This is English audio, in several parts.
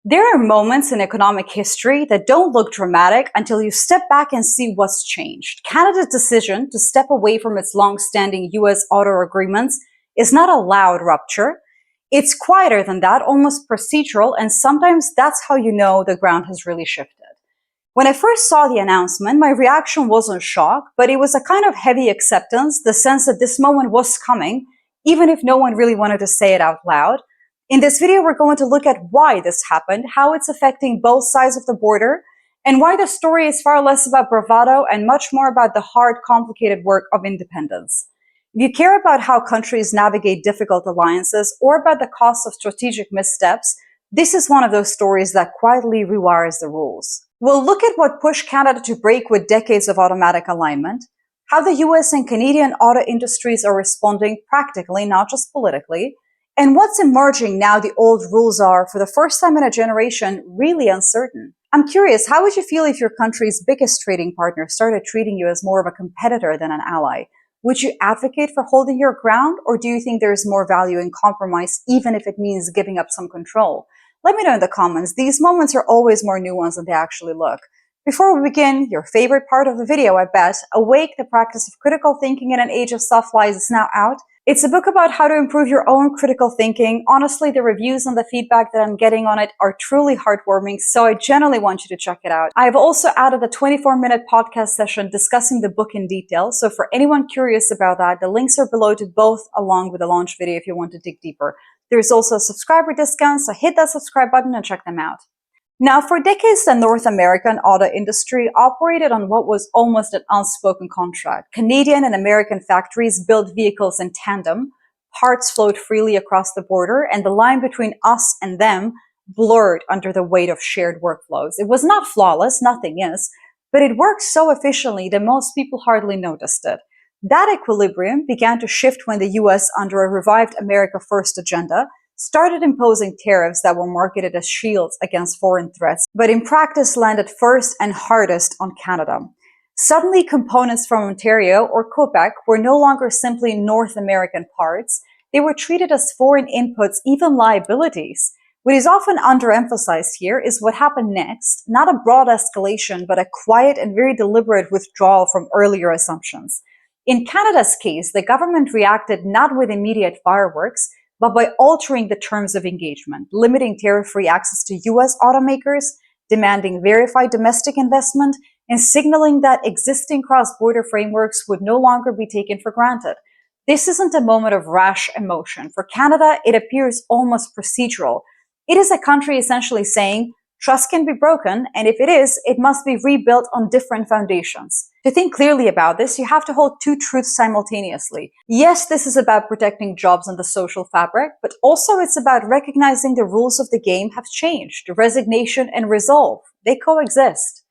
There are moments in economic history that don't look dramatic until you step back and see what's changed. Canada's decision to step away from its long-standing US auto agreements is not a loud rupture. It's quieter than that, almost procedural, and sometimes that's how you know the ground has really shifted. When I first saw the announcement, my reaction wasn't shock, but it was a kind of heavy acceptance, the sense that this moment was coming, even if no one really wanted to say it out loud. In this video, we're going to look at why this happened, how it's affecting both sides of the border, and why the story is far less about bravado and much more about the hard, complicated work of independence. If you care about how countries navigate difficult alliances or about the cost of strategic missteps, this is one of those stories that quietly rewires the rules. We'll look at what pushed Canada to break with decades of automatic alignment, how the US and Canadian auto industries are responding practically, not just politically, and what's emerging now the old rules are, for the first time in a generation, really uncertain. I'm curious, how would you feel if your country's biggest trading partner started treating you as more of a competitor than an ally? Would you advocate for holding your ground, or do you think there's more value in compromise, even if it means giving up some control? Let me know in the comments. These moments are always more nuanced than they actually look. Before we begin, your favorite part of the video, I bet, Awake, the Practice of Critical Thinking in an Age of Soft Lies, is now out. It's a book about how to improve your own critical thinking. Honestly, the reviews and the feedback that I'm getting on it are truly heartwarming, so I generally want you to check it out. I have also added a 24-minute podcast session discussing the book in detail, so for anyone curious about that, the links are below to both, along with the launch video if you want to dig deeper. There's also a subscriber discount, so hit that subscribe button and check them out. Now, for decades, the North American auto industry operated on what was almost an unspoken contract. Canadian and American factories built vehicles in tandem, parts flowed freely across the border, and the line between us and them blurred under the weight of shared workflows. It was not flawless, nothing is, but it worked so efficiently that most people hardly noticed it. That equilibrium began to shift when the US, under a revived America First agenda, started imposing tariffs that were marketed as shields against foreign threats, but in practice landed first and hardest on Canada. Suddenly, components from Ontario or Quebec were no longer simply North American parts. They were treated as foreign inputs, even liabilities. What is often underemphasized here is what happened next, not a broad escalation, but a quiet and very deliberate withdrawal from earlier assumptions. In Canada's case, the government reacted not with immediate fireworks, but by altering the terms of engagement, limiting tariff-free access to US automakers, demanding verified domestic investment, and signaling that existing cross-border frameworks would no longer be taken for granted. This isn't a moment of rash emotion. For Canada, it appears almost procedural. It is a country essentially saying, trust can be broken, and if it is, it must be rebuilt on different foundations. To think clearly about this, you have to hold two truths simultaneously. Yes, this is about protecting jobs and the social fabric, but also it's about recognizing the rules of the game have changed. Resignation and resolve, they coexist.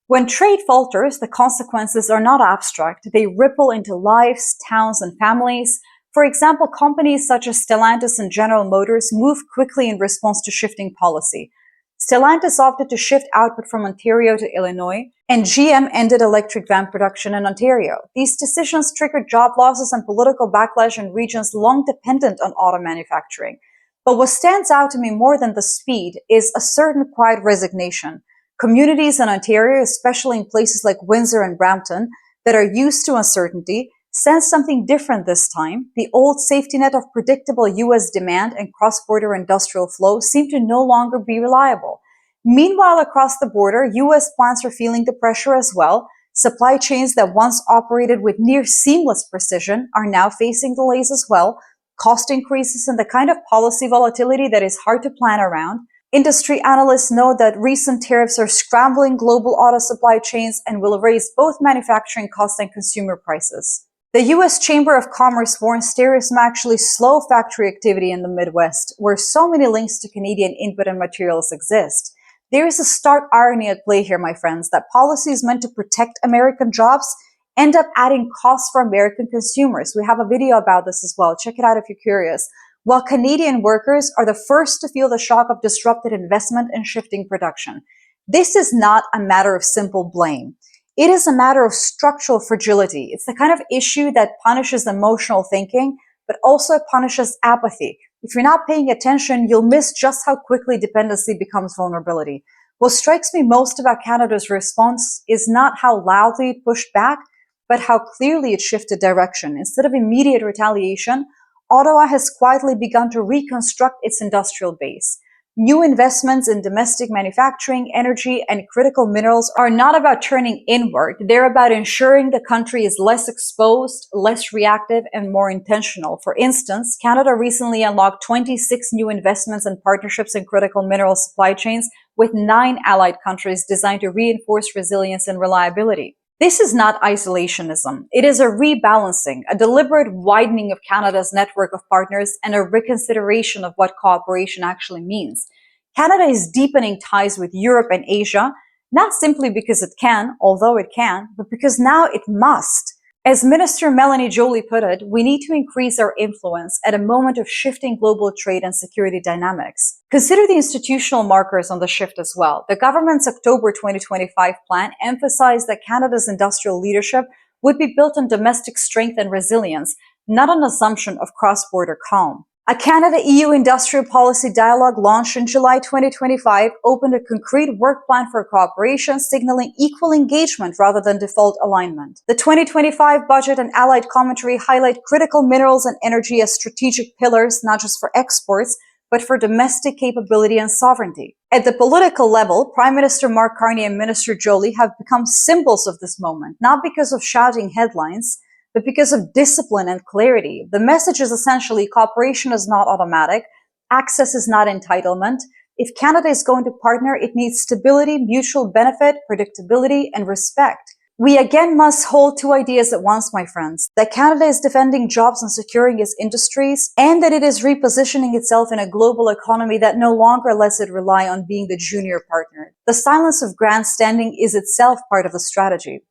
When trade falters, the consequences are not abstract. They ripple into lives, towns, and families. For example, companies such as Stellantis and General Motors moved quickly in response to shifting policy. Stellantis opted to shift output from Ontario to Illinois, and GM ended electric van production in Ontario. These decisions triggered job losses and political backlash in regions long dependent on auto manufacturing. But what stands out to me more than the speed is a certain quiet resignation. Communities in Ontario, especially in places like Windsor and Brampton, that are used to uncertainty, sense something different this time. The old safety net of predictable US demand and cross-border industrial flow seem to no longer be reliable. Meanwhile, across the border, US plants are feeling the pressure as well. Supply chains that once operated with near seamless precision are now facing delays as well, cost increases, and the kind of policy volatility that is hard to plan around. Industry analysts know that recent tariffs are scrambling global auto supply chains and will raise both manufacturing costs and consumer prices. The US Chamber of Commerce warns tariffs may actually slow factory activity in the Midwest, where so many links to Canadian input and materials exist. There is a stark irony at play here, my friends, that policies meant to protect American jobs end up adding costs for American consumers. We have a video about this as well. Check it out if you're curious. While Canadian workers are the first to feel the shock of disrupted investment and shifting production. This is not a matter of simple blame. It is a matter of structural fragility. It's the kind of issue that punishes emotional thinking, but also punishes apathy. If you're not paying attention, you'll miss just how quickly dependency becomes vulnerability. What strikes me most about Canada's response is not how loudly it pushed back, but how clearly it shifted direction. Instead of immediate retaliation, Ottawa has quietly begun to reconstruct its industrial base. New investments in domestic manufacturing, energy, and critical minerals are not about turning inward. They're about ensuring the country is less exposed, less reactive, and more intentional. For instance, Canada recently unlocked 26 new investments and partnerships in critical mineral supply chains with 9 allied countries designed to reinforce resilience and reliability. This is not isolationism. It is a rebalancing, a deliberate widening of Canada's network of partners, and a reconsideration of what cooperation actually means. Canada is deepening ties with Europe and Asia, not simply because it can, although it can, but because now it must. As Minister Melanie Joly put it, we need to increase our influence at a moment of shifting global trade and security dynamics. Consider the institutional markers on the shift as well. The government's October 2025 plan emphasized that Canada's industrial leadership would be built on domestic strength and resilience, not an assumption of cross-border calm. A Canada-EU industrial policy dialogue launched in July 2025 opened a concrete work plan for cooperation, signaling equal engagement rather than default alignment. The 2025 budget and allied commentary highlight critical minerals and energy as strategic pillars, not just for exports, but for domestic capability and sovereignty. At the political level, Prime Minister Mark Carney and Minister Joly have become symbols of this moment, not because of shouting headlines, but because of discipline and clarity. The message is essentially cooperation is not automatic, access is not entitlement. If Canada is going to partner, it needs stability, mutual benefit, predictability, and respect. We again must hold two ideas at once, my friends, that Canada is defending jobs and securing its industries, and that it is repositioning itself in a global economy that no longer lets it rely on being the junior partner. The silence of grandstanding is itself part of the strategy.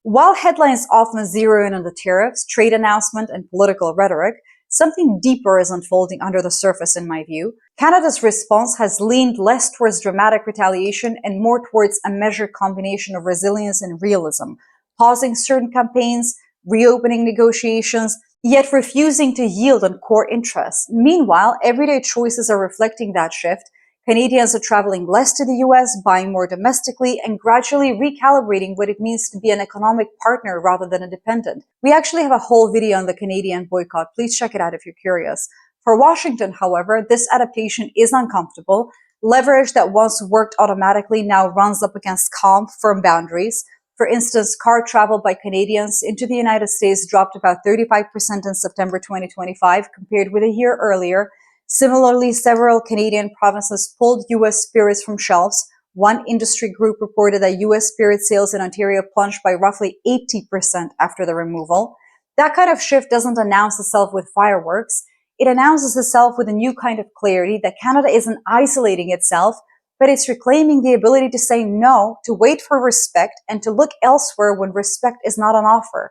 While headlines often zero in on the tariffs, trade announcement, and political rhetoric, something deeper is unfolding under the surface in my view. Canada's response has leaned less towards dramatic retaliation and more towards a measured combination of resilience and realism, pausing certain campaigns, reopening negotiations, yet refusing to yield on core interests. Meanwhile, everyday choices are reflecting that shift. Canadians are traveling less to the US, buying more domestically, and gradually recalibrating what it means to be an economic partner rather than a dependent. We actually have a whole video on the Canadian boycott. Please check it out if you're curious. For Washington, however, this adaptation is uncomfortable. Leverage that once worked automatically now runs up against calm, firm boundaries. For instance, car travel by Canadians into the United States dropped about 35% in September 2025 compared with a year earlier. Similarly, several Canadian provinces pulled U.S. spirits from shelves. One industry group reported that U.S. spirit sales in Ontario plunged by roughly 80% after the removal. That kind of shift doesn't announce itself with fireworks. It announces itself with a new kind of clarity that Canada isn't isolating itself, but it's reclaiming the ability to say no, to wait for respect, and to look elsewhere when respect is not on offer.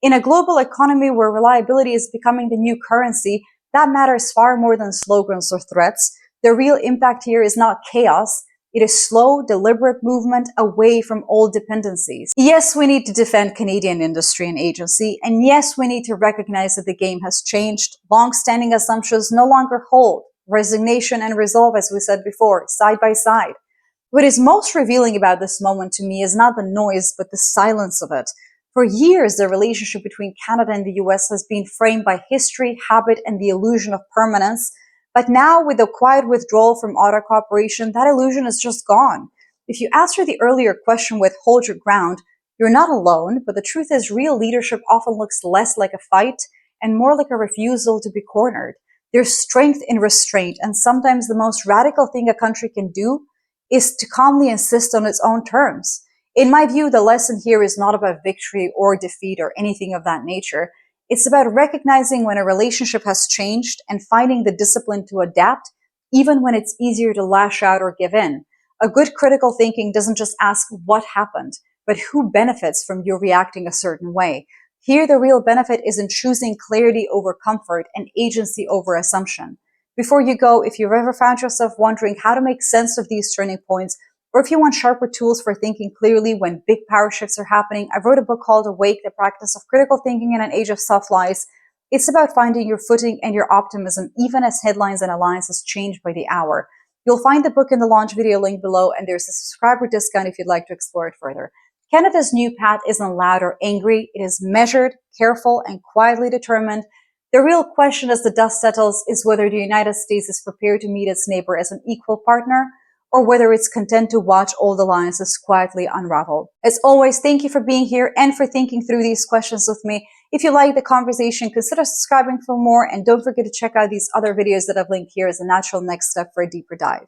In a global economy where reliability is becoming the new currency, that matters far more than slogans or threats. The real impact here is not chaos. It is slow, deliberate movement away from old dependencies. Yes, we need to defend Canadian industry and agency, and yes, we need to recognize that the game has changed. Long-standing assumptions no longer hold. Resignation and resolve, as we said before, side by side. What is most revealing about this moment to me is not the noise, but the silence of it. For years, the relationship between Canada and the US has been framed by history, habit, and the illusion of permanence. But now, with the quiet withdrawal from Ottawa cooperation, that illusion is just gone. If you answer the earlier question with hold your ground, you're not alone, but the truth is real leadership often looks less like a fight and more like a refusal to be cornered. There's strength in restraint, and sometimes the most radical thing a country can do is to calmly insist on its own terms. In my view, the lesson here is not about victory or defeat or anything of that nature. It's about recognizing when a relationship has changed and finding the discipline to adapt, even when it's easier to lash out or give in. A good critical thinking doesn't just ask what happened, but who benefits from you reacting a certain way. Here, the real benefit is in choosing clarity over comfort and agency over assumption. Before you go, if you've ever found yourself wondering how to make sense of these turning points, or if you want sharper tools for thinking clearly when big power shifts are happening, I wrote a book called Awake, the Practice of Critical Thinking in an Age of Soft Lies. It's about finding your footing and your optimism, even as headlines and alliances change by the hour. You'll find the book in the launch video link below, and there's a subscriber discount if you'd like to explore it further. Canada's new path isn't loud or angry. It is measured, careful, and quietly determined. The real question as the dust settles is whether the United States is prepared to meet its neighbor as an equal partner, or whether it's content to watch old alliances quietly unravel. As always, thank you for being here and for thinking through these questions with me. If you like the conversation, consider subscribing for more, and don't forget to check out these other videos that I've linked here as a natural next step for a deeper dive.